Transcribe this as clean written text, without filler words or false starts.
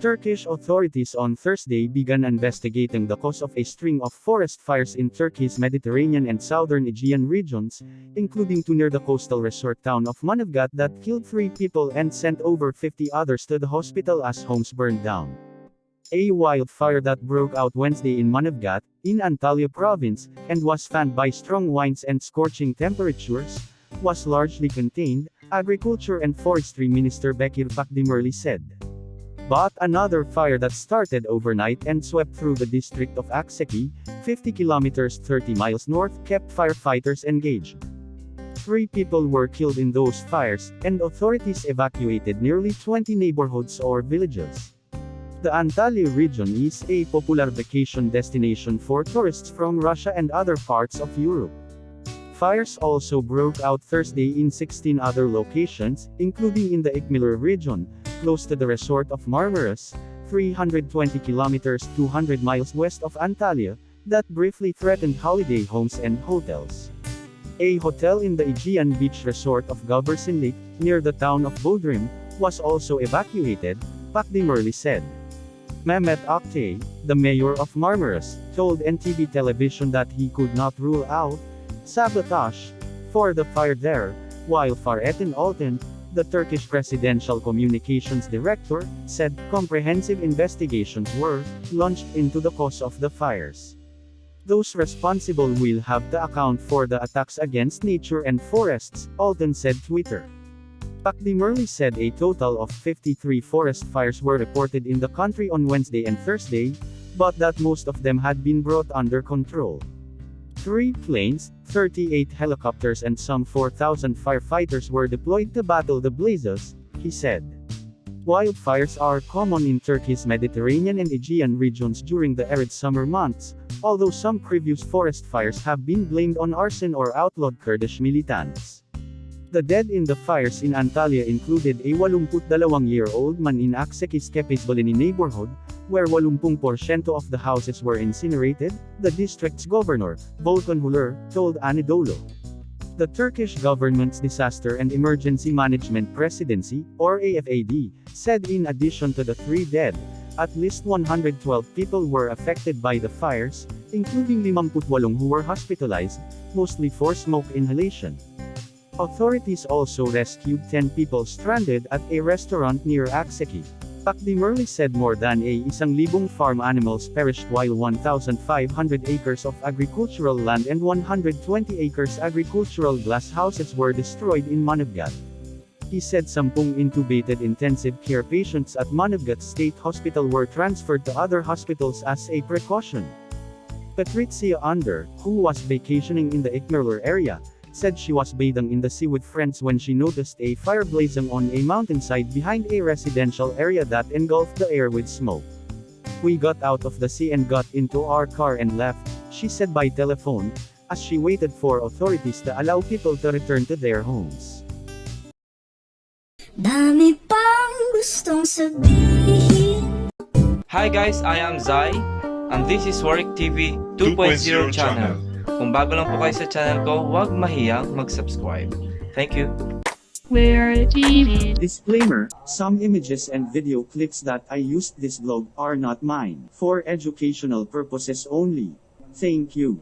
Turkish authorities on Thursday began investigating the cause of a string of forest fires in Turkey's Mediterranean and southern Aegean regions, including two near the coastal resort town of Manavgat that killed 3 people and sent over 50 others to the hospital as homes burned down. A wildfire that broke out Wednesday in Manavgat, in Antalya province, and was fanned by strong winds and scorching temperatures, was largely contained, Agriculture and Forestry Minister Bekir Pakdemirli said. But another fire that started overnight and swept through the district of Akseki, 50 kilometers 30 miles north, kept firefighters engaged. 3 people were killed in those fires, and authorities evacuated nearly 20 neighborhoods or villages. The Antalya region is a popular vacation destination for tourists from Russia and other parts of Europe. Fires also broke out Thursday in 16 other locations, including in the Ikmiler region, close to the resort of Marmaris, 320 kilometers 200 miles west of Antalya, that briefly threatened holiday homes and hotels. A hotel in the Aegean beach resort of Goversin Lake, near the town of Bodrum, was also evacuated, Pakdemirli said. Mehmet Aktay, the mayor of Marmaris, told NTV television that he could not rule out sabotage for the fire there, while Fahrettin Altan, the Turkish Presidential Communications Director, said comprehensive investigations were launched into the cause of the fires. Those responsible will have to account for the attacks against nature and forests, Altan said Twitter. Pakdemirli said a total of 53 forest fires were reported in the country on Wednesday and Thursday, but that most of them had been brought under control. 3 planes, 38 helicopters and some 4,000 firefighters were deployed to battle the blazes, he said. Wildfires are common in Turkey's Mediterranean and Aegean regions during the arid summer months, although some previous forest fires have been blamed on arson or outlawed Kurdish militants. The dead in the fires in Antalya included a 82-year-old man in Akseki's Kepesbalini neighborhood, where 80% of the houses were incinerated, the district's governor, Volkan Huller, told Anadolu. The Turkish government's Disaster and Emergency Management Presidency, or AFAD, said in addition to the 3 dead, at least 112 people were affected by the fires, including 58 who were hospitalized, mostly for smoke inhalation. Authorities also rescued 10 people stranded at a restaurant near Akseki. Pakdemirli said more than 1,000 farm animals perished while 1,500 acres of agricultural land and 120 acres agricultural glass houses were destroyed in Manavgat. He said some intubated intensive care patients at Manavgat State Hospital were transferred to other hospitals as a precaution. Patricia Under, who was vacationing in the Ikmiler area, said she was bathing in the sea with friends when she noticed a fire blazing on a mountainside behind a residential area that engulfed the air with smoke. We got out of the sea and got into our car and left, she said by telephone, as she waited for authorities to allow people to return to their homes. Dami pang gustong sabihin. Hi guys, I am Zai, and this is Warwick TV 2.0 channel. Kung bago lang po kayo sa channel ko, huwag mahiyang mag-subscribe. Thank you. Disclaimer, some images and video clips that I used this vlog are not mine, for educational purposes only. Thank you.